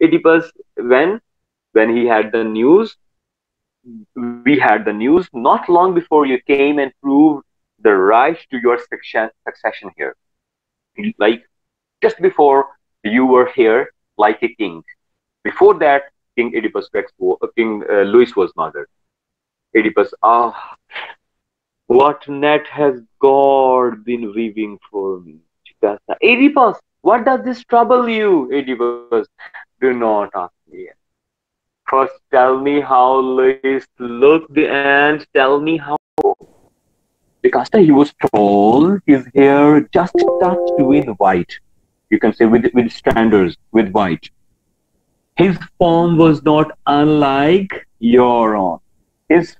Oedipus, when he had the news, we had the news not long before you came and proved the right to your succession here. Like just before you were here, like a king. Before that, King Oedipus Rex, King Louis was murdered. Oedipus, what net has God been weaving for me? Jocasta, Oedipus, what does this trouble you? Oedipus, do not ask me yet. First, tell me how Louis looked and tell me how. Jocasta, he was tall, his hair just touched with white. You can say with standards, with white. His form was not unlike your own. His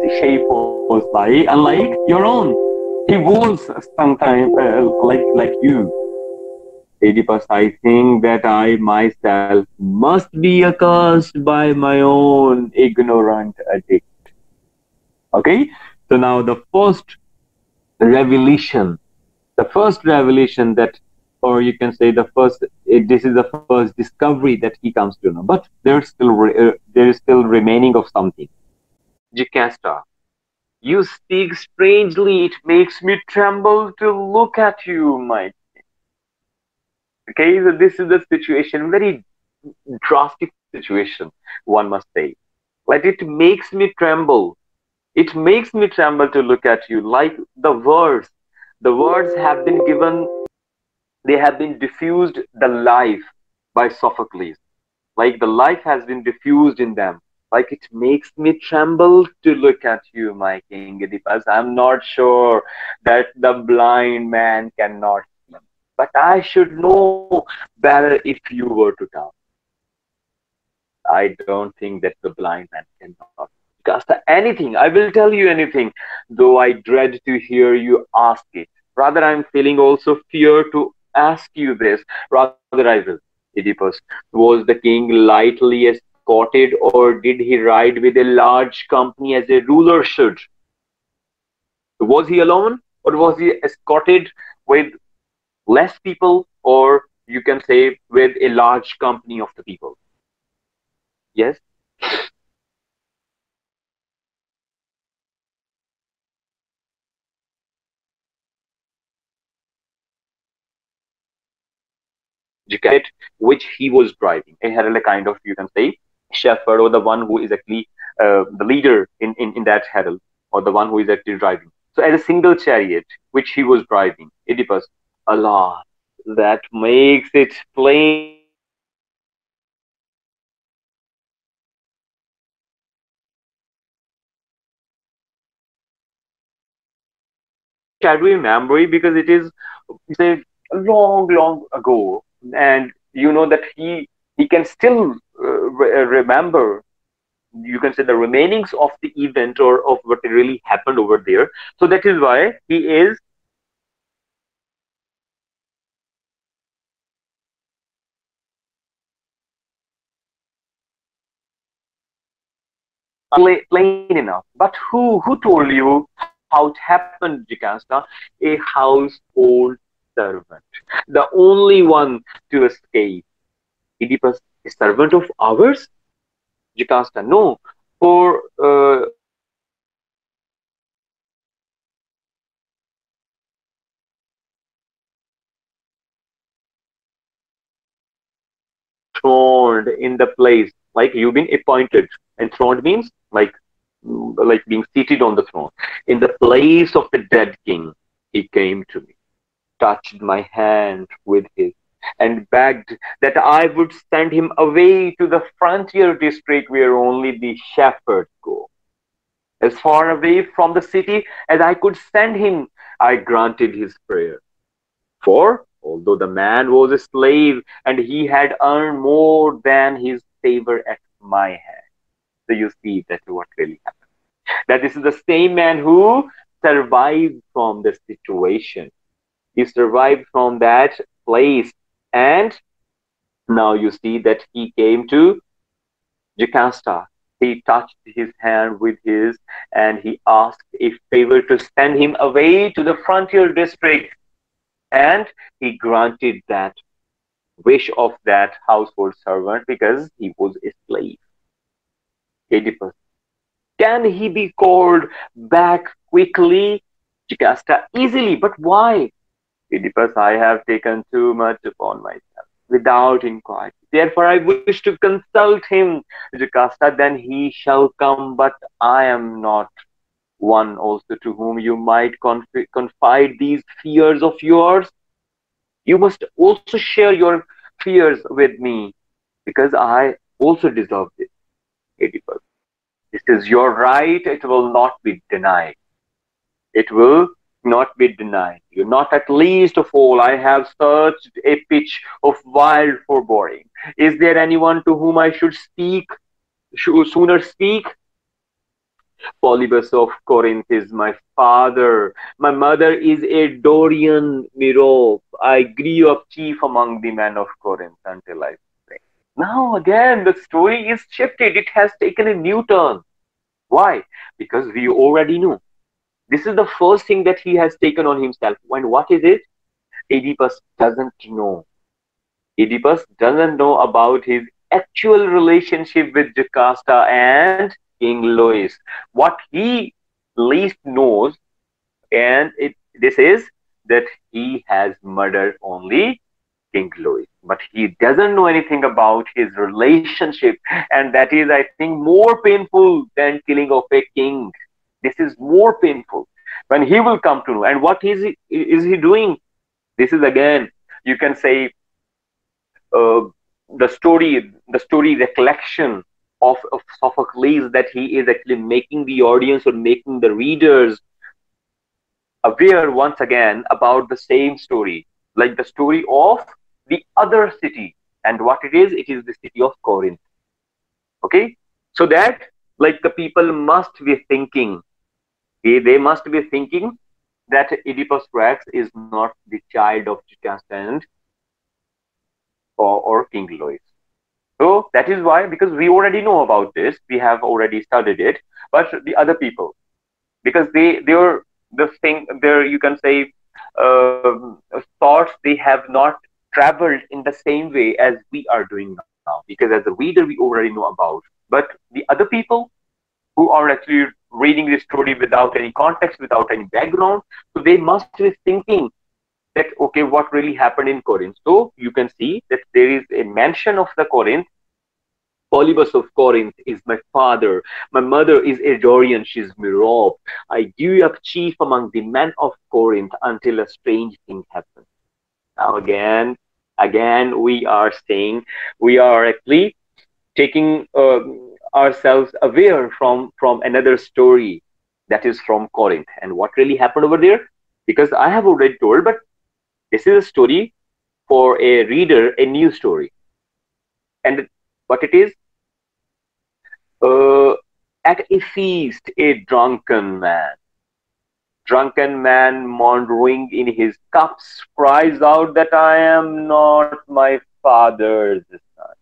shape was unlike your own. He was sometimes like you. Oedipus, I think that I myself must be accursed by my own ignorant addict. Okay? So now revelation, the first revelation that, or you can say this is the first discovery that he comes to know. But there is still remaining of something. Jocasta, you speak strangely. It makes me tremble to look at you, my. Okay, so this is the situation, very drastic situation, one must say. Like it makes me tremble. It makes me tremble to look at you. Like the words have been given, they have been diffused the life by Sophocles. Like the life has been diffused in them. Like it makes me tremble to look at you, my king Oedipus. I'm not sure that the blind man cannot see, but I should know better if you were to tell. I don't think that the blind man cannot cast anything. I will tell you anything, though I dread to hear you ask it. Rather, I'm feeling also fear to ask you this. Rather, I will. Oedipus, was the king lightly escorted, or did he ride with a large company as a ruler should? Was he alone, or was he escorted with less people, or you can say with a large company of the people? Yes. Which he was driving. A herald, a kind of, you can say, shepherd, or the one who is actually the leader in that herald, or the one who is actually driving. So, as a single chariot, which he was driving, Oedipus, alas, that makes it plain enough. But I should know better if you were to tell. It is a shadowy memory because it is, say, long ago, and you know that he can still remember. You can say the remainings of the event or of what really happened over there. So that is why he is plain enough. But who told you how it happened, Jocasta? A household servant, the only one to escape. Oedipus, a servant of ours? Jocasta, no. For enthroned in the place, like you've been appointed. Enthroned means like being seated on the throne. In the place of the dead king, he came to me, touched my hand with his, and begged that I would send him away to the frontier district where only the shepherds go. As far away from the city as I could send him, I granted his prayer. For although the man was a slave and he had earned more than his favor at my hand. So you see that what really happened. That this is the same man who survived from the situation. He survived from that place. And now you see that he came to Jocasta. He touched his hand with his and he asked a favor to send him away to the frontier district. And he granted that. wish of that household servant because he was a slave. Oedipus. Can he be called back quickly? Jocasta, easily, but why? Oedipus, I have taken too much upon myself without inquiry. Therefore, I wish to consult him. Jocasta, then he shall come, but I am not one also to whom you might confide these fears of yours. You must also share your fears with me because I also deserve this, Oedipus. This is your right, it will not be denied. It will not be denied. You not at least of all I have searched a pitch of wild foreboding. Is there anyone to whom I should sooner speak? Polybus of Corinth is my father. My mother is a Dorian Merope. I grew up chief among the men of Corinth until I spake. Now again, the story is shifted. It has taken a new turn. Why? Because we already know. This is the first thing that he has taken on himself. And what is it? Oedipus doesn't know. Oedipus doesn't know about his actual relationship with Jocasta and King Louis. What he least knows, and this is that he has murdered only King Louis. But he doesn't know anything about his relationship, and that is, I think, more painful than killing of a king. This is more painful when he will come to know. And what is he doing? This is again, you can say, uh, the story recollection of Sophocles, that he is actually making the audience or making the readers aware once again about the same story, like the story of the other city. And what it is the city of Corinth. Okay, so that, like, the people must be thinking, they must be thinking that Oedipus Rex is not the child of Jocasta and or King Louis. So that is why, because we already know about this, we have already studied it. But the other people, because they're the thing, there you can say, thoughts, they have not traveled in the same way as we are doing now. Because as a reader, we already know about. But the other people who are actually reading this story without any context, without any background, so they must be thinking that, okay, what really happened in Corinth. So you can see that there is a mention of the Corinth. Polybus of Corinth is my father. My mother is a Dorian, she's Merope. I grew up chief among the men of Corinth until a strange thing happened. Now again, we are saying, we are actually taking ourselves aware from another story that is from Corinth. And what really happened over there? Because I have already told, but this is a story for a reader, a new story. And what it is? Uh, at a feast, a drunken man maundering in his cups, cries out that I am not my father's son.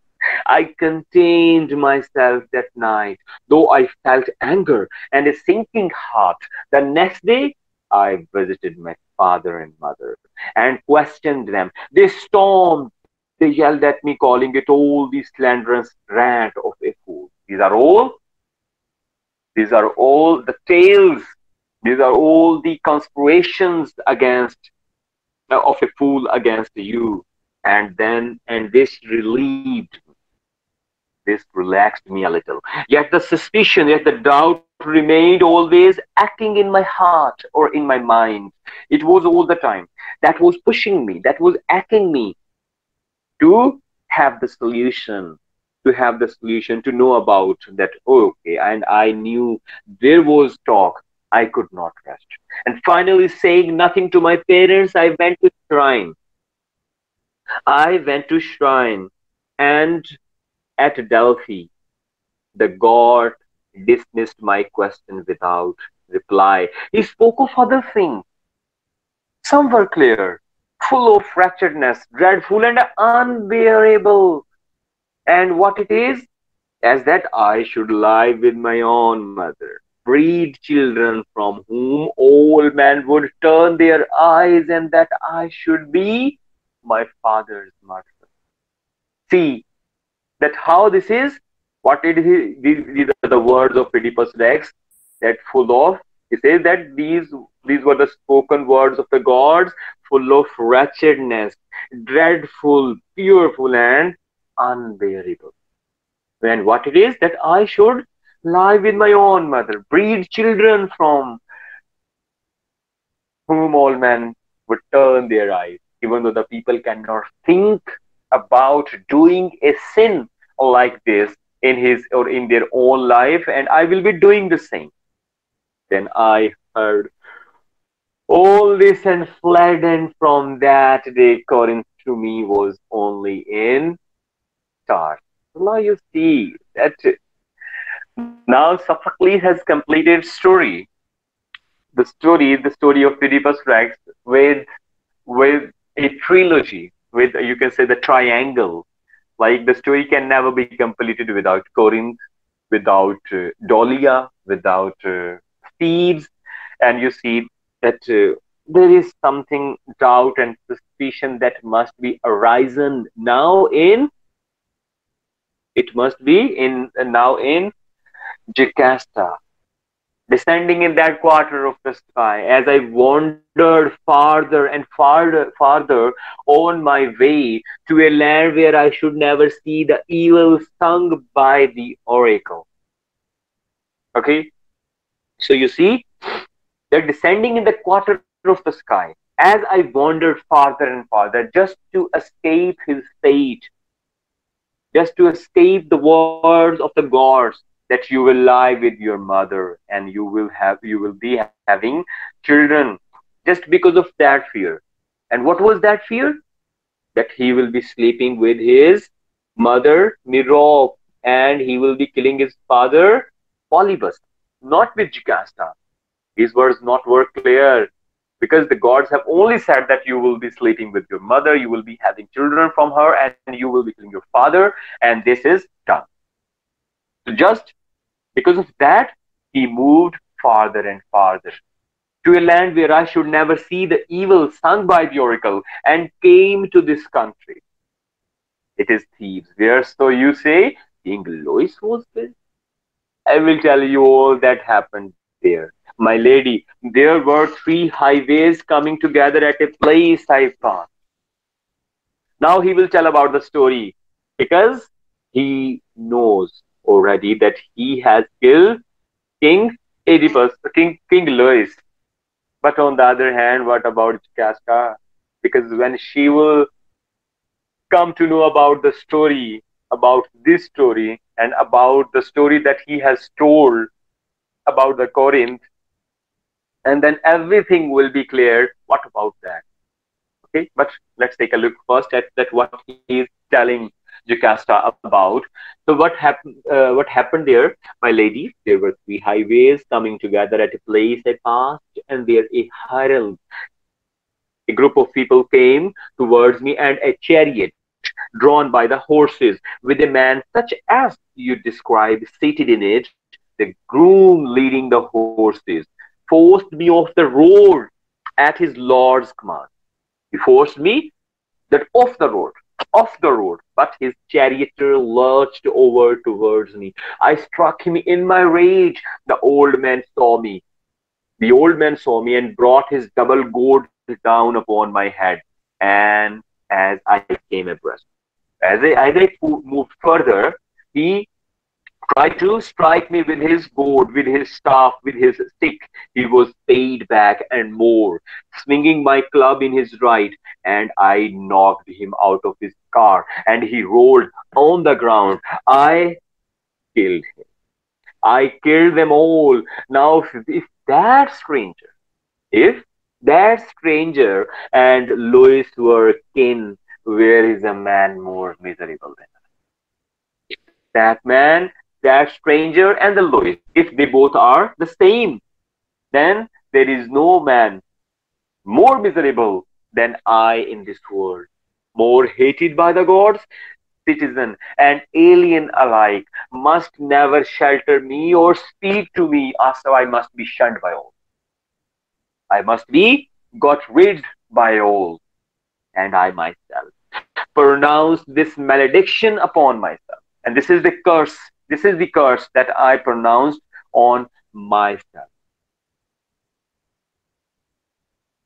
I contained myself that night, though I felt anger and a sinking heart. The next day, I visited my father and mother and questioned them. They stormed, they yelled at me, calling it all the slanderous rant of a fool. These are all the tales. These are all the conspirations against of a fool against you. And this relieved, this relaxed me a little. Yet the suspicion, yet the doubt remained always acting in my heart or in my mind. It was all the time. That was pushing me, that was acting me to have the solution, to know about that. Oh, okay, and I knew there was talk. I could not rest. And finally, saying nothing to my parents, I went to shrine, and at Delphi, the god dismissed my question without reply. He spoke of other things. Some were clear, full of wretchedness, dreadful and unbearable. And what it is? As that I should lie with my own mother, breed children from whom all men would turn their eyes, and that I should be my father's murderer. See that how this is, what it is, these are the words of Oedipus Rex, that full of, he says that these were the spoken words of the gods, full of wretchedness, dreadful, fearful, and unbearable. And what it is that I should lie with my own mother, breed children from whom all men would turn their eyes, even though the people cannot think about doing a sin like this in his or in their own life, and I will be doing the same. Then I heard all this and fled, and from that day Corinth to me was only in stars. Now you see that now Sophocles has completed the story of Oedipus Rex with a trilogy, with you can say the triangle. Like the story can never be completed without Corinth, without Dolia, without Thebes, and you see that there is something doubt and suspicion that must be arisen now in it must be in now in Jocasta, descending in that quarter of the sky, as I wandered farther and farther on my way to a land where I should never see the evil sung by the oracle. Okay, so you see, they're descending in the quarter of the sky as I wandered farther and farther just to escape his fate, just to escape the words of the gods, that you will lie with your mother and you will be having children, just because of that fear. And what was that fear? That he will be sleeping with his mother Mirop, and he will be killing his father Polybus, not with Jocasta. These words not were clear, because the gods have only said that you will be sleeping with your mother, you will be having children from her, and you will be killing your father, and this is done. So just because of that, he moved farther and farther to a land where I should never see the evil sung by the oracle, and came to this country. It is Thebes, where, so you say, King Lois was built. I will tell you all that happened there. My lady, there were three highways coming together at a place I passed. Now he will tell about the story, because he knows already that he has killed King Oedipus, King Lois. But on the other hand, what about Jocasta? Because when she will come to know about the story, about this story, and about the story that he has told about the Corinth, and then everything will be cleared. What about that? Okay, but let's take a look first at that what he is telling Jocasta about. So what happened there, my lady? There were three highways coming together at a place I passed, and there a herald, a group of people came towards me, and a chariot drawn by the horses, with a man such as you describe seated in it, the groom leading the horses, forced me off the road at his lord's command. He forced me that off the road, but his charioteer lurched over towards me. I struck him in my rage. The old man saw me and brought his double gourd down upon my head. And as I came abreast, as I moved further, he tried to strike me with his gourd, with his staff, with his stick. He was paid back and more, swinging my club in his right, and I knocked him out of his car, and he rolled on the ground. I killed him. I killed them all. Now, if that stranger, if that stranger and Louis were kin, where is a man more miserable than that man, that stranger, and the Louis? If they both are the same, then there is no man more miserable than I in this world, more hated by the gods, citizen and alien alike, must never shelter me or speak to me, so I must be shunned by all. I must be got rid by all, and I myself. pronounced this malediction upon myself. And this is the curse. This is the curse that I pronounced on myself.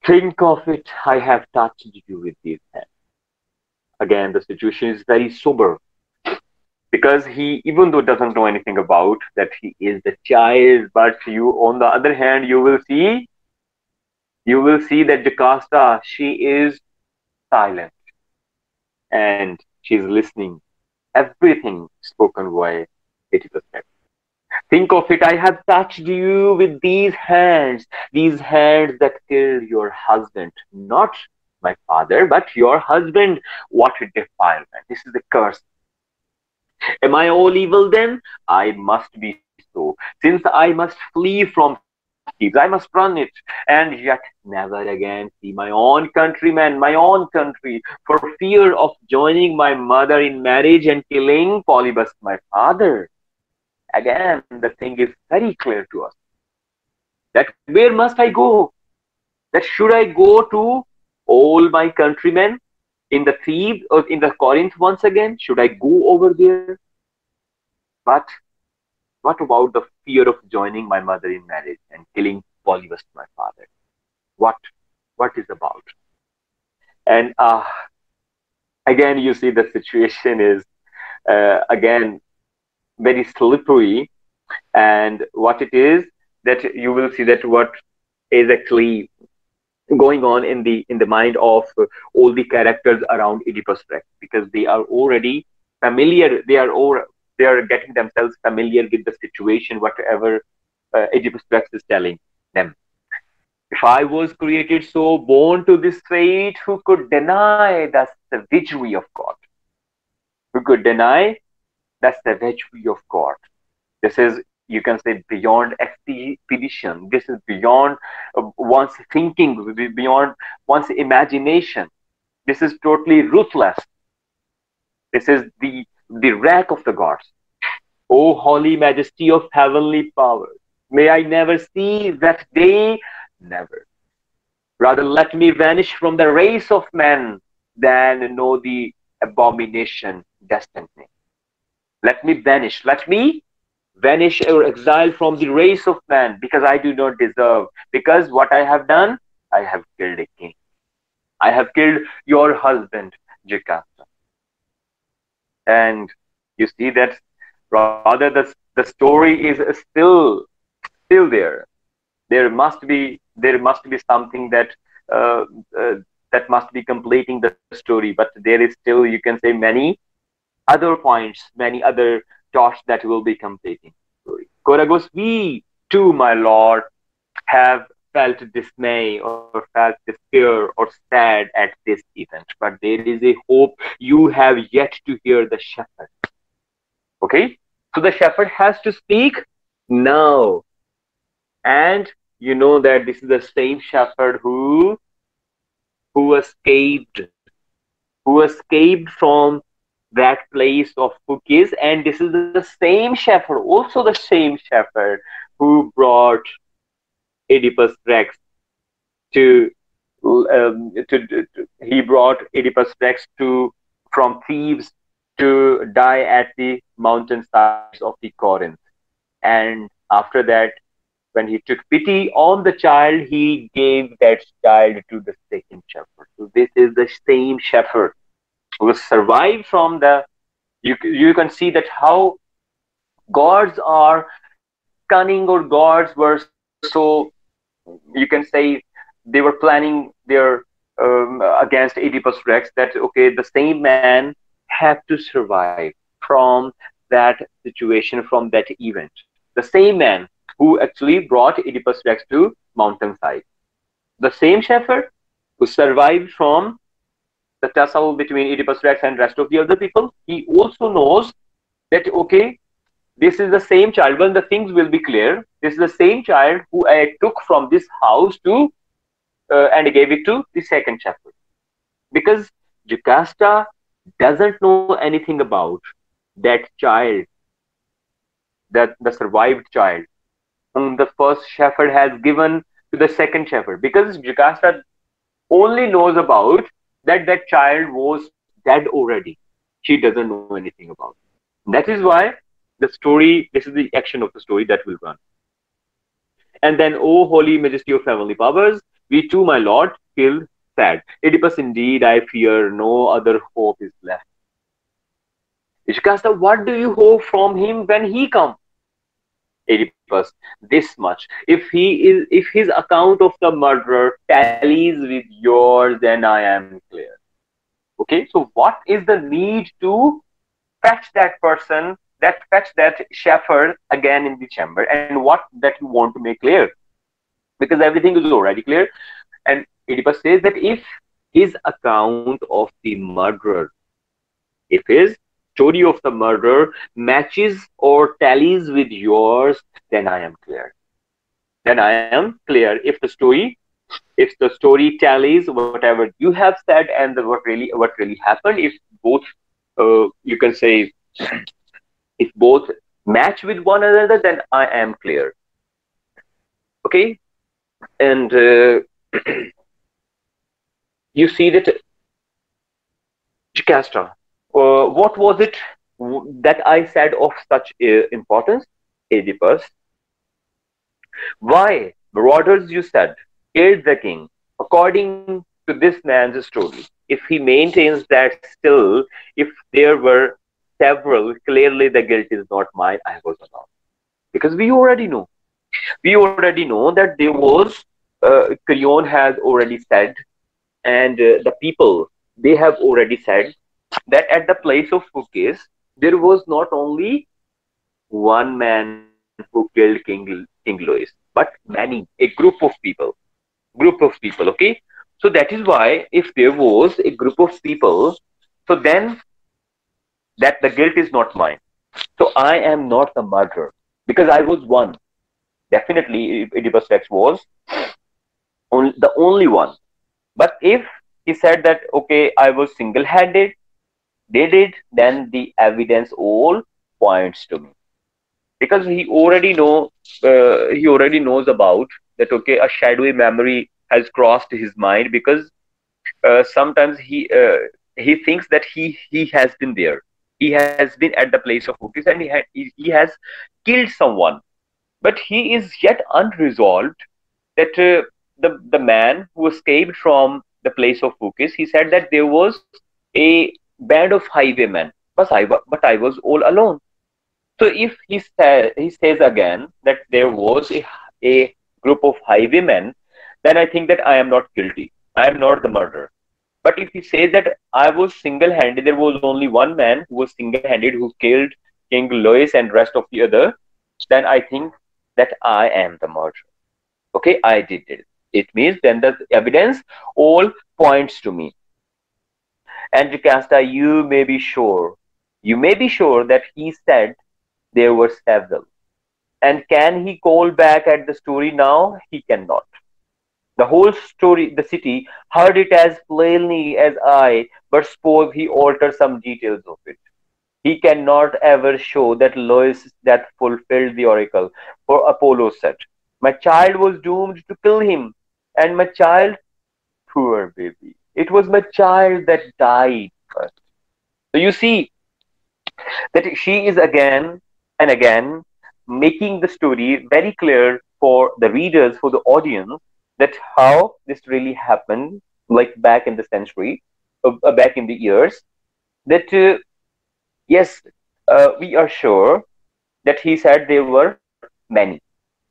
Think of it, I have touched you with these hands. Again, the situation is very sober because he, even though doesn't know anything about that he is the child, but you, on the other hand, you will see that Jocasta, she is silent and she's listening everything spoken by Oedipus Rex. Think of it, I have touched you with these hands that killed your husband, not my father, but your husband. What a defilement! This is the curse. Am I all evil then? I must be so. Since I must flee from Thebes, I must run it, and yet never again see my own countrymen, my own country, for fear of joining my mother in marriage and killing Polybus, my father. Again, the thing is very clear to us that where must I go? That should I go to all my countrymen in the Thebes or in the Corinth once again? Should I go over there? But what about the fear of joining my mother in marriage and killing Polybus, my father? What what is about? And again, you see the situation is again very slippery. And what it is that you will see that what is actually going on in the mind of all the characters around Oedipus Rex, because they are already familiar. They are getting themselves familiar with the situation, whatever Oedipus Rex is telling them. If I was created so, born to this fate, who could deny the savagery of God? Who could deny the savagery of God? This is, you can say, beyond expedition. This is beyond one's thinking, beyond one's imagination. This is totally ruthless. This is the wrath of the gods. O holy majesty of heavenly power, may I never see that day, never. Rather, let me vanish from the race of men than know the abomination destined me. Let me vanish. Let me vanish or exile from the race of man, because I do not deserve. Because what I have done, I have killed a king. I have killed your husband, Jocasta. And you see that rather the story is still there. There must be something uh, uh, that must be completing the story, but there is still, you can say, many other points, many other dots that will be completing the story. Koragos, we too, my lord, have felt dismay or felt despair or sad at this event, but there is a hope. You have yet to hear the shepherd. Okay? So the shepherd has to speak now. And you know that this is the same shepherd who escaped, who escaped from that place of Phukis, and this is the same shepherd, also the same shepherd who brought Oedipus Rex to, he brought Oedipus Rex to from Thebes to die at the mountainsides of the Corinth. And after that, when he took pity on the child, he gave that child to the second shepherd. So this is the same shepherd who survived from the. You can see that how gods are cunning, or gods were so, you can say, they were planning their against Oedipus Rex, that okay, the same man had to survive from that situation, from that event. The same man who actually brought Oedipus Rex to mountainside. The same shepherd who survived from the tussle between Oedipus Rex and rest of the other people, he also knows that okay, this is the same child. Well, the things will be clear. This is the same child who I took from this house to and gave it to the second shepherd. Because Jocasta doesn't know anything about that child, that the survived child, whom the first shepherd has given to the second shepherd. Because Jocasta only knows about that that child was dead already. She doesn't know anything about it. That is why the story, this is the action of the story that will run. And then, O holy majesty of heavenly powers, we too, my lord, feel sad. Oedipus, indeed, I fear no other hope is left. Jocasta, what do you hope from him when he comes? Oedipus, this much. If his account of the murderer tallies with yours, then I am clear. Okay, so what is the need to fetch that person, fetch that shepherd again in the chamber, and what that you want to make clear? Because everything is already clear. And Oedipus says that if his account of the murderer, if his story of the murderer matches or tallies with yours, then I am clear. Then I am clear. If the story tallies whatever you have said and what really happened, if both you can say if both match with one another, then I am clear. Okay, and you see that Jocasta, what was it that I said of such importance? Oedipus, why marauders, you said, killed the king? According to this man's story, if he maintains that still, if there were several, clearly the guilt is not mine, I was alone. Because we already know. We already know that there was, Creon has already said, and the people, they have already said that at the place of Phukis, there was not only one man who killed King Louis, but many, a group of people. Okay, so that is why if there was a group of people, so then that the guilt is not mine. So I am not the murderer because I was one. Definitely, Oedipus Rex was the only one. But if he said that okay, I was single-handed, did it, then the evidence all points to me because he already knows about that. Okay, a shadowy memory has crossed his mind because sometimes he thinks that he has been there. He has been at the place of Focus and he has killed someone, but he is yet unresolved that the man who escaped from the place of Focus, he said that there was a band of highwaymen, but I was all alone. So if he says again that there was a group of highwaymen, then I think that I am not guilty. I am not the murderer. But if he says that I was single-handed, there was only one man who was single-handed who killed King Louis and rest of the other, then I think that I am the murderer. Okay, I did it. It means then the evidence all points to me. And Jocasta, you may be sure that he said there were several. And can he call back at the story now? He cannot. The whole story, the city, heard it as plainly as I, but suppose he altered some details of it. He cannot ever show that Louis' death fulfilled the oracle. For Apollo said, my child was doomed to kill him. And my child, poor baby, it was my child that died first. So you see that she is again and again making the story very clear for the readers, for the audience, that how this really happened, like back in the century, back in the years, that yes, we are sure that he said there were many.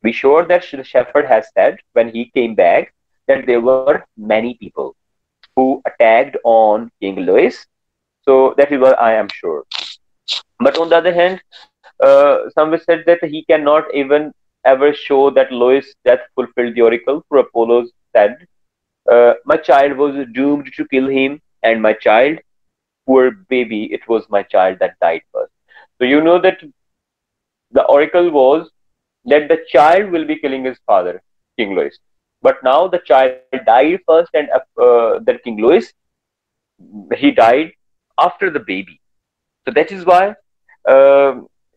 We sure that the shepherd has said when he came back that there were many people who attacked on King Louis. So that is what I am sure. But on the other hand, some said that he cannot even ever show that Louis' death fulfilled the oracle. For Apollo said, my child was doomed to kill him, and my child, poor baby, it was my child that died first. So you know that the oracle was that the child will be killing his father, King Louis. But now the child died first, and that King Louis, he died after the baby. So that is why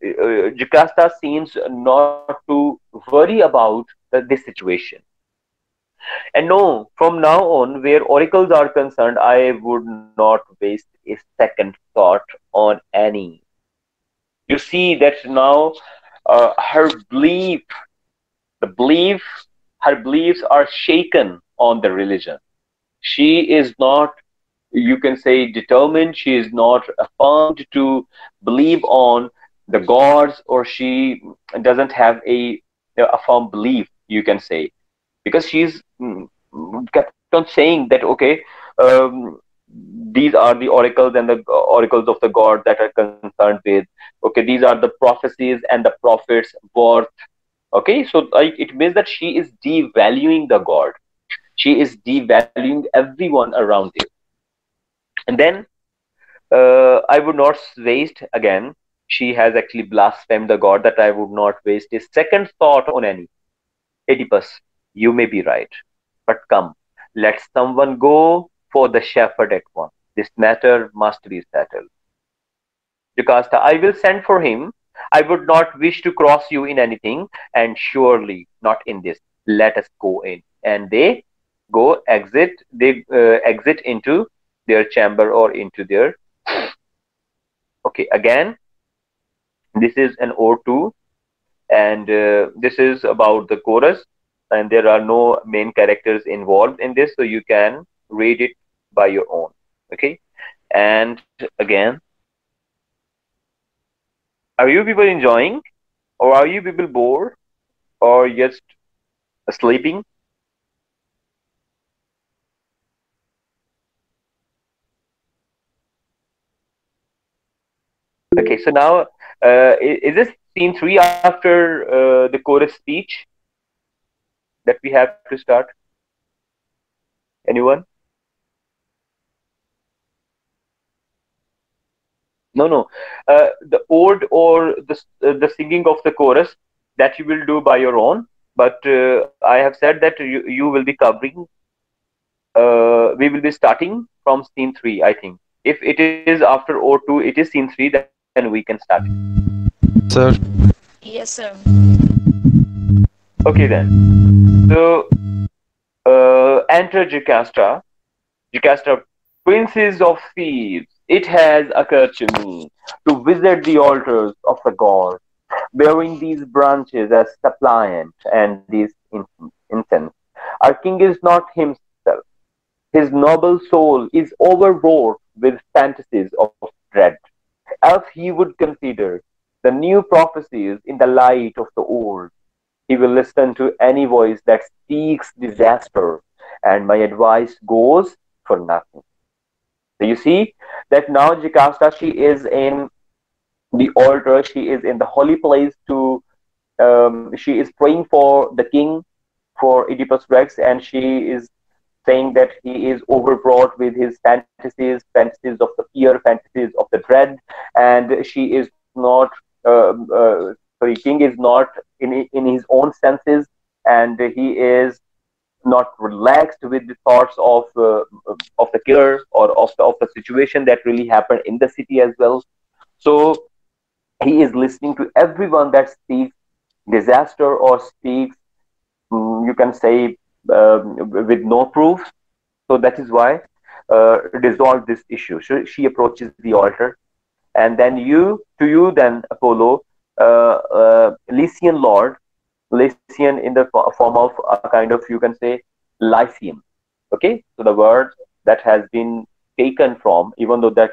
Jocasta seems not to worry about this situation. And no, from now on, where oracles are concerned, I would not waste a second thought on any. You see that now her belief, the belief, her beliefs are shaken on the religion. She is not, you can say, determined. She is not affirmed to believe on the gods, or she doesn't have a firm belief, you can say, because she's kept on saying that, okay, um, these are the oracles and the oracles of the god that are concerned with. Okay, these are the prophecies and the prophets worth. Okay, so like it means that she is devaluing the god. She is devaluing everyone around you. And then I would not waste again. She has actually blasphemed the god, that I would not waste a second thought on any. Oedipus, you may be right, but come, let someone go for the shepherd at once. This matter must be settled. Jocasta, I will send for him. I would not wish to cross you in anything, and surely not in this. Let us go in. And they exit into their chamber or into their. Okay, again, this is an O2, and this is about the chorus, and there are no main characters involved in this, so you can read it by your own. Okay, and again, are you people enjoying, or are you people bored, or just sleeping? Okay, so now is this scene 3 after the chorus speech that we have to start? Anyone? No, no. The ode or the singing of the chorus, that you will do by your own. But I have said that you will be covering. We will be starting from scene 3, I think. If it is after O2, it is scene 3, then we can start. Sir. Yes, sir. Okay, then. So, enter Jocasta. Jocasta, princes of Thebes, it has occurred to me to visit the altars of the gods, bearing these branches as suppliant and these incense. Our king is not himself. His noble soul is overwrought with fantasies of dread. Else he would consider the new prophecies in the light of the old. He will listen to any voice that speaks disaster, and my advice goes for nothing. So you see that now Jocasta, she is in the altar, she is in the holy place to, she is praying for the king, for Oedipus Rex, and she is saying that he is overwrought with his fantasies, fantasies of the fear, fantasies of the dread, and she is not, sorry, king is not in his own senses, and he is not relaxed with the thoughts of the killer, or of the situation that really happened in the city as well. So he is listening to everyone that speaks disaster or speaks, you can say, with no proof. So that is why resolve this issue. So she approaches the altar, and then then Apollo, Lycian Lord, Lycian in the form of a kind of, you can say, Lyceum. Okay, so the word that has been taken from, even though that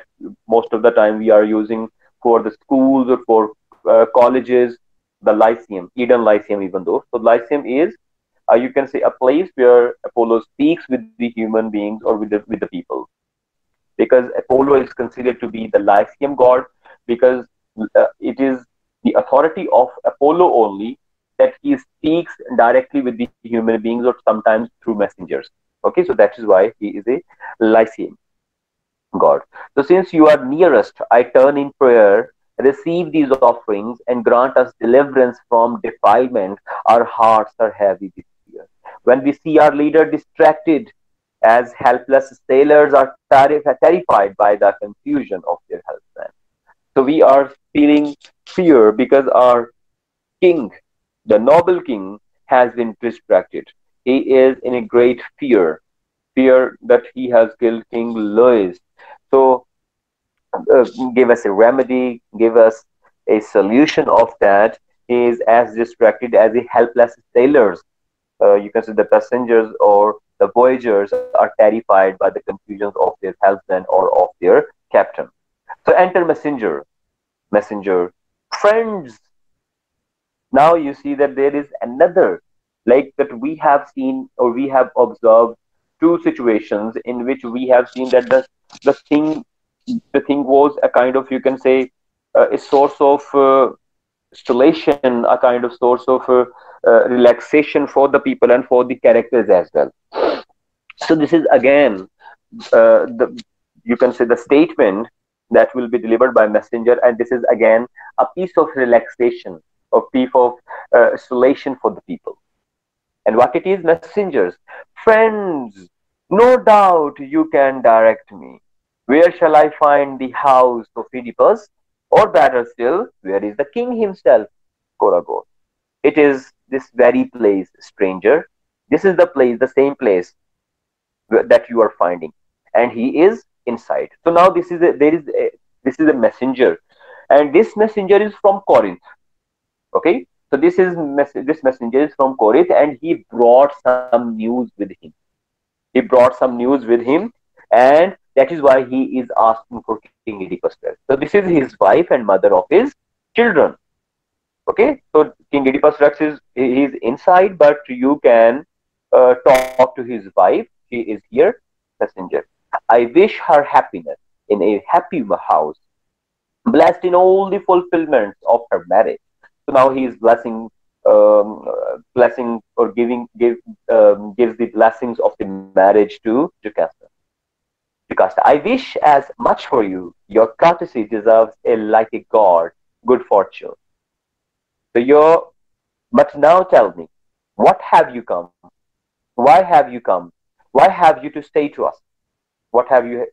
most of the time we are using for the schools or for colleges, the Lyceum, Eden Lyceum, even though. So Lyceum is, you can say, a place where Apollo speaks with the human beings or with the people, because Apollo is considered to be the Lyceum god, because it is the authority of Apollo only that he speaks directly with the human beings, or sometimes through messengers. Okay, so that is why he is a Lyceum god. So since you are nearest, I turn in prayer, receive these offerings, and grant us deliverance from defilement. Our hearts are heavy with fear. When we see our leader distracted, as helpless sailors are terrified by the confusion of their helpline. So we are feeling fear because our king, the noble king, has been distracted. He is in a great fear that he has killed King Louis. So uh, give us a remedy, give us a solution of that. He is as distracted as the helpless sailors. You can say the passengers or the voyagers are terrified by the confusions of their helmsman or of their captain. So enter messenger, messenger, friends. Now you see that there is another, like that we have seen or we have observed two situations in which we have seen that the thing the thing was a kind of, you can say, a source of stimulation, a kind of source of relaxation for the people and for the characters as well. So this is again the, you can say, the statement that will be delivered by messenger, and this is again a piece of relaxation, a piece of stimulation for the people. And what it is, messengers, friends, no doubt you can direct me. Where shall I find the house of Oedipus? Or better still, where is the king himself? Koragos. It is this very place, stranger. This is the place, the same place that you are finding, and he is inside. So now this is a messenger, and this messenger is from Corinth. Okay, so this messenger is from Corinth, and he brought some news with him. He brought some news with him, and that is why he is asking for King Oedipus Rex. So this is his wife and mother of his children. Okay, so King Oedipus Rex he is inside, but you can talk to his wife. She is here, messenger. I wish her happiness in a happy house, blessed in all the fulfillments of her marriage. So now he is blessing or gives the blessings of the marriage to Jocasta. Jocasta, I wish as much for you. Your courtesy deserves a like a god, good fortune. So your but now tell me, what have you come? Why have you come? Why have you to stay to us? What have you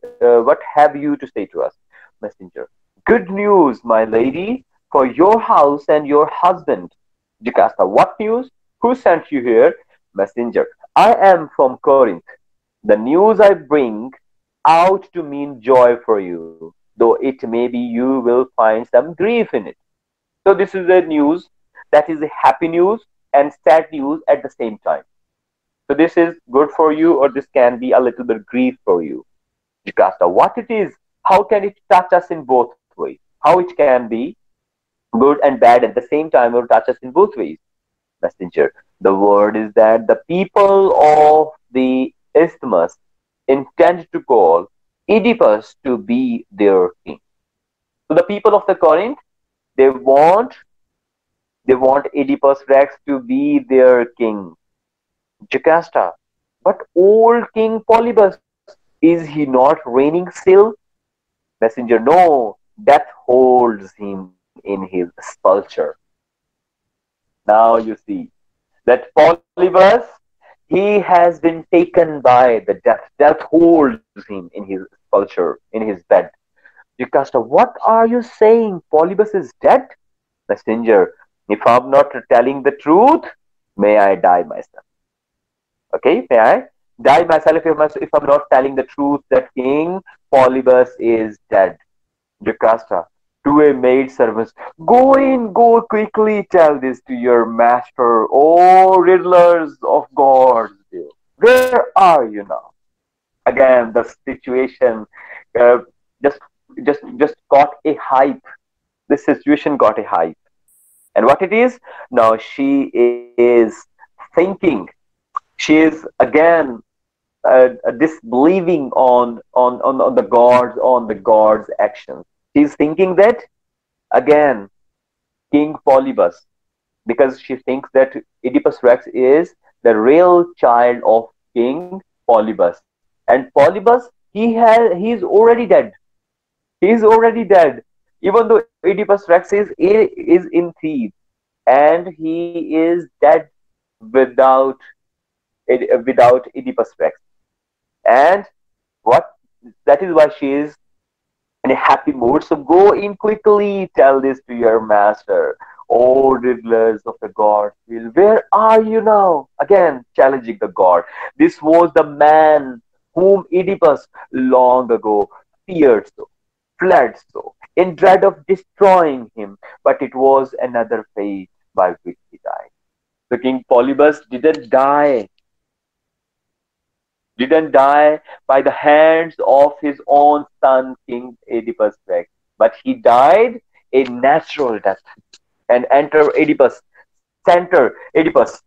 to say to us? Messenger. Good news, my lady, for your house and your husband. Jocasta. What news? Who sent you here? Messenger. I am from Corinth. The news I bring out to mean joy for you, though it may be you will find some grief in it. So this is a news that is a happy news and sad news at the same time. So this is good for you, or this can be a little bit grief for you. Jocasta, what it is? How can it touch us in both ways? How it can be good and bad at the same time, or touch us in both ways? Messenger, the word is that the people of the isthmus intend to call Oedipus to be their king. So the people of the Corinth, they want Oedipus Rex to be their king. Jocasta, but old King Polybus, is he not reigning still? Messenger, no, death holds him in his sepulchre. Now you see that Polybus, he has been taken by the death. Death holds him in his sepulchre, in his bed. Jocasta, what are you saying? Polybus is dead? Messenger, if I'm not telling the truth, may I die myself. Okay, may I die myself if I'm not telling the truth that King Polybus is dead. Jocasta, to a maid servant, go in, go quickly, tell this to your master. Oh, riddlers of gods, where are you now? Again, the situation uh, just just got a hype. This situation got a hype, and what it is now? She is thinking. She is again disbelieving on the gods actions. She's thinking that again King Polybus, because she thinks that Oedipus Rex is the real child of King Polybus, and Polybus, he's already dead. He's already dead, even though Oedipus Rex is in Thebes, and he is dead without without Oedipus Rex. And what that is why she is in a happy mood. So go in quickly, tell this to your master. O revelers of the gods, where are you now? Again, challenging the god. This was the man whom Oedipus long ago feared so, fled so, in dread of destroying him. But it was another fate by which he died. So King Polybus didn't die by the hands of his own son, King Oedipus Rex, but he died a natural death. And enter Oedipus, center Oedipus,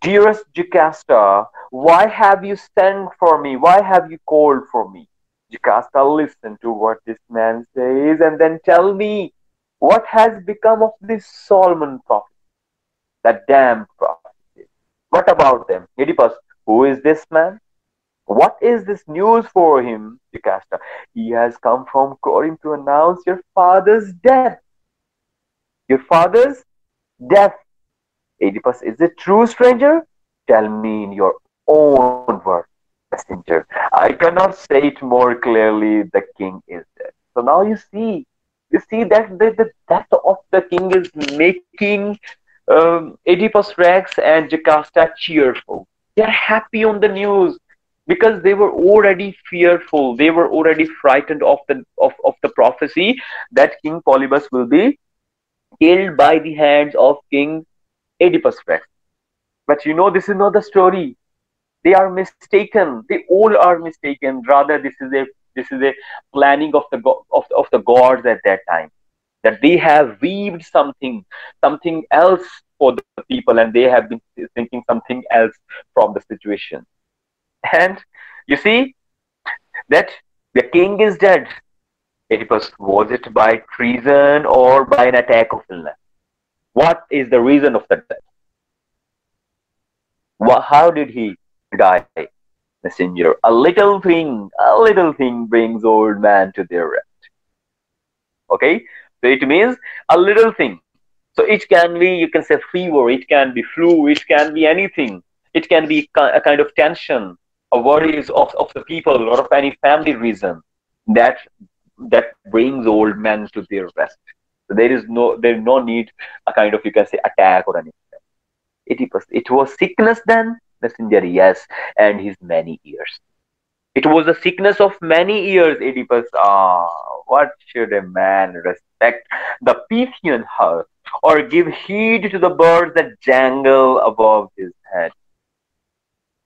dearest Jocasta, why have you sent for me? Why have you called for me? Jocasta, listen to what this man says and then tell me what has become of this Solomon prophet, that damned prophet. What about them? Oedipus, who is this man? What is this news for him, Jocasta? He has come from Corinth to announce your father's death. Your father's death. Oedipus, is it true, stranger? Tell me in your own words, messenger. I cannot say it more clearly. The king is dead. So now you see that the death of the king is making Oedipus Rex and Jocasta cheerful. They are happy on the news because they were already fearful. They were already frightened of the prophecy that King Polybus will be killed by the hands of King Oedipus Rex. But you know, this is not the story. They are mistaken. They all are mistaken. Rather, this is a planning of of the gods at that time. That they have weaved something else for the people, and they have been thinking something else from the situation. And you see that the king is dead. Oedipus, was it by treason or by an attack of illness? What is the reason of the death? How did he die? Messenger, a little thing brings old man to their rest. Okay, so it means a little thing. So it can be, you can say, fever, it can be flu, it can be anything. It can be a kind of tension, or worries of the people, or of any family reason that brings old men to their rest. So there is no need a kind of, you can say, attack or anything. It was sickness then, messenger, yes, and his many years. It was a sickness of many years, Oedipus. Ah, what should a man respect the Pythian hearth, or give heed to the birds that jangle above his head?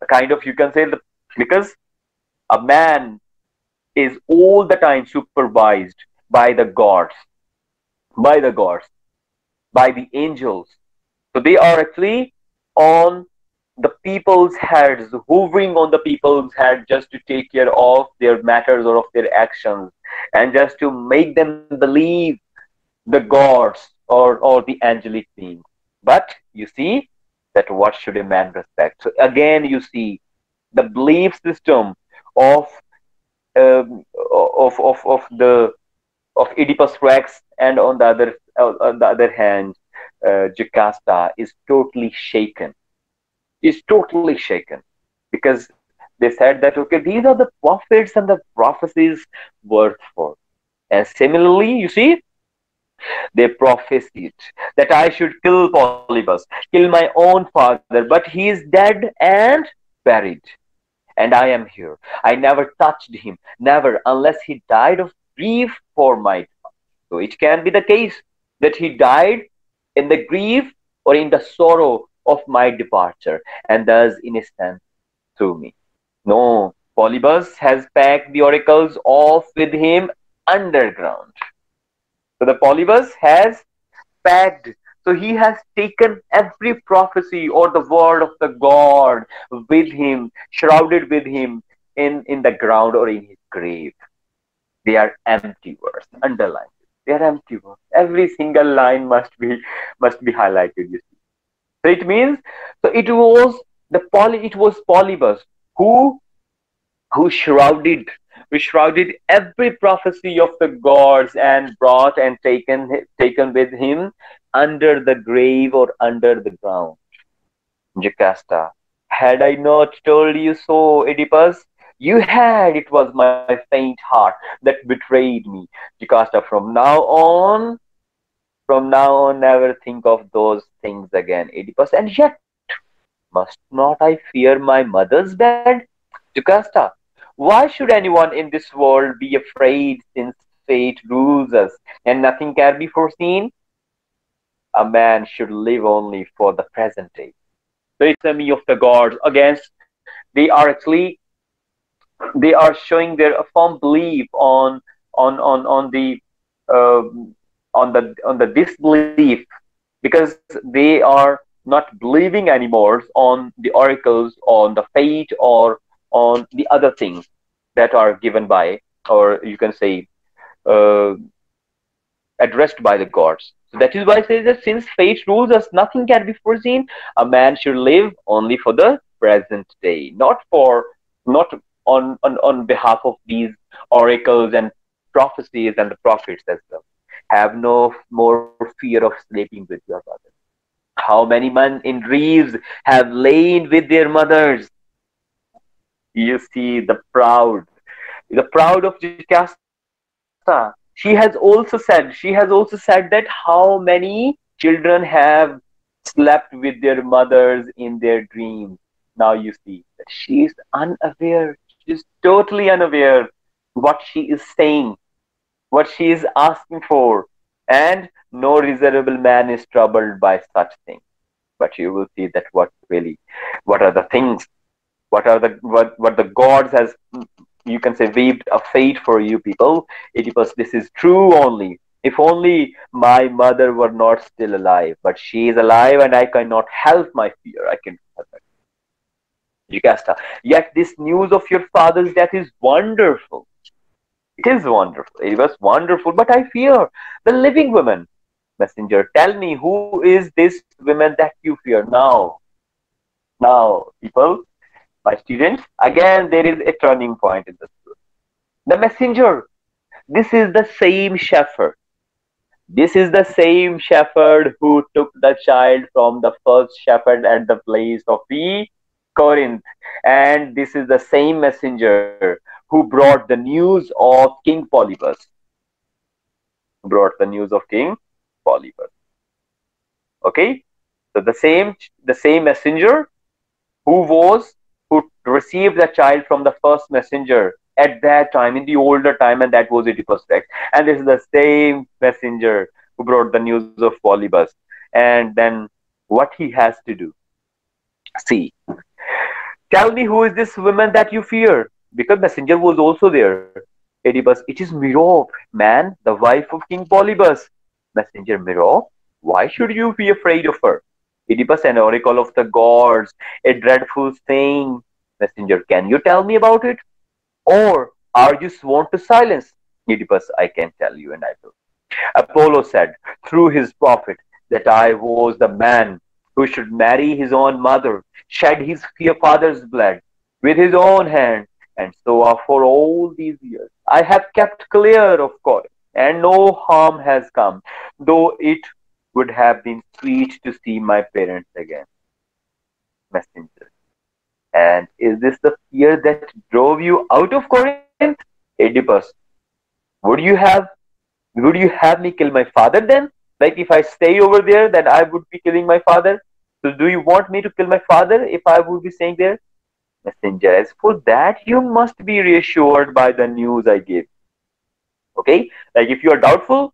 A kind of, you can say, because a man is all the time supervised by the gods, by the gods, by the angels. So they are actually on the people's heads, hovering on the people's head just to take care of their matters or of their actions, and just to make them believe the gods or the angelic beings. But you see that what should a man respect? So again, you see the belief system of of Oedipus Rex, and on the other hand, Jocasta is totally shaken. Is totally shaken because they said that, okay, these are the prophets and the prophecies were for. And similarly, you see, they prophesied that I should kill Polybus, kill my own father, but he is dead and buried. And I am here. I never touched him, never, unless he died of grief for my death. So it can be the case that he died in the grief or in the sorrow of my departure, and thus innocent through me. No, Polybus has packed the oracles off with him underground. So the Polybus has packed. So he has taken every prophecy or the word of the God with him, shrouded with him in the ground or in his grave. They are empty words, underlined. They are empty words. Every single line must be highlighted. You see. So it means, so it was Polybus who shrouded every prophecy of the gods and brought and taken with him under the grave or under the ground. Jocasta, had I not told you so, Oedipus? You had. It was my faint heart that betrayed me. Jocasta, from now on, From now on, never think of those things again. Oedipus, and yet, must not I fear my mother's bed? Jocasta, why should anyone in this world be afraid since fate rules us and nothing can be foreseen? A man should live only for the present day. So it's enemy of the gods against they are actually they are showing their firm belief on the uh, on the disbelief because they are not believing anymore on the oracles, on the fate, or on the other things that are given by, or you can say, uh, addressed by the gods. So that is why it says that since fate rules us, nothing can be foreseen. A man should live only for the present day, not on behalf of these oracles and prophecies and the prophets as well. Have no more fear of sleeping with your mother. How many men in dreams have lain with their mothers? You see the proud of Jocasta. She has also said that how many children have slept with their mothers in their dreams. Now you see that she is unaware. She is totally unaware what she is saying, what she is asking for, and no reasonable man is troubled by such things. But you will see that what are the things, what the gods has, you can say, weaved a fate for you people. Oedipus, this is true only. If only my mother were not still alive, but she is alive and I cannot help my fear. I can help it. Jocasta, yet this news of your father's death is wonderful. It is wonderful. It was wonderful, but I fear the living woman. Messenger, tell me, who is this woman that you fear now? Now, people, my students, again, there is a turning point in the story. The messenger, this is the same shepherd. This is the same shepherd who took the child from the first shepherd at the place of the Corinth. And this is the same messenger who brought the news of King Polybus. Brought the news of King Polybus. Okay? So the same messenger who received the child from the first messenger at that time, in the older time, and that was Oedipus Rex. And this is the same messenger who brought the news of Polybus. And then what he has to do? See, tell me, who is this woman that you fear? Because messenger was also there. Oedipus, it is Merope, man, the wife of King Polybus. Messenger, Merope, why should you be afraid of her? Oedipus, an oracle of the gods, a dreadful thing. Messenger, can you tell me about it? Or are you sworn to silence? Oedipus, I can tell you and I will. Apollo said through his prophet that I was the man who should marry his own mother, shed his father's blood with his own hand. And so for all these years, I have kept clear of Corinth, and no harm has come, though it would have been sweet to see my parents again. Messenger, and is this the fear that drove you out of Corinth? Oedipus, would you have would you have me kill my father then? Like if I stay over there, then I would be killing my father. So do you want me to kill my father if I would be staying there? Messenger, as for that, you must be reassured by the news I gave. Okay? Like if you are doubtful,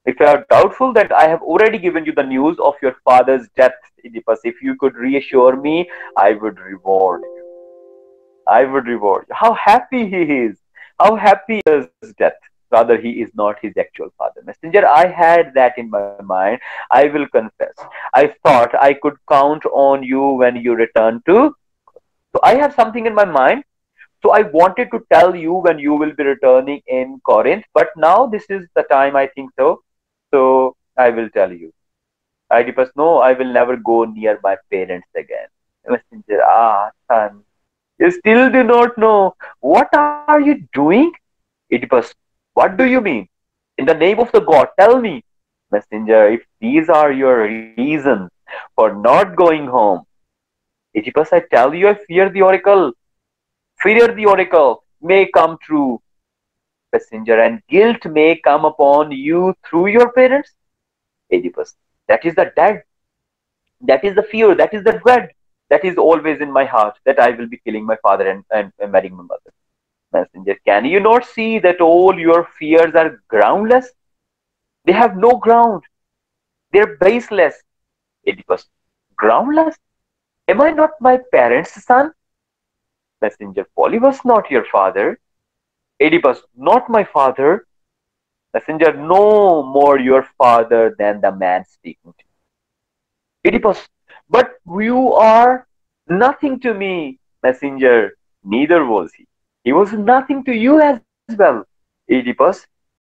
that I have already given you the news of your father's death, Oedipus, if you could reassure me, I would reward you. I would reward you. How happy he is. How happy is death. Rather, he is not his actual father. Messenger, I had that in my mind. I will confess. I thought I could count on you when you return to. So I have something in my mind. So I wanted to tell you when you will be returning in Corinth. But now this is the time, I think so. So I will tell you. Oedipus, no, I will never go near my parents again. Messenger, son, you still do not know. What are you doing? Oedipus, what do you mean? In the name of the god, tell me. Messenger, if these are your reasons for not going home, Oedipus, I tell you, I fear the oracle. Fear the oracle may come true. Messenger, and guilt may come upon you through your parents. Oedipus. That is the dead. That is the fear. That is the dread. That is always in my heart, that I will be killing my father and marrying my mother. Messenger, can you not see that all your fears are groundless? They have no ground. They're baseless. Oedipus, groundless? Am I not my parents' son? Messenger, Polybus, not your father. Oedipus, not my father. Messenger, no more your father than the man speaking to you. Oedipus, but you are nothing to me. Messenger, neither was he. He was nothing to you as well. Oedipus,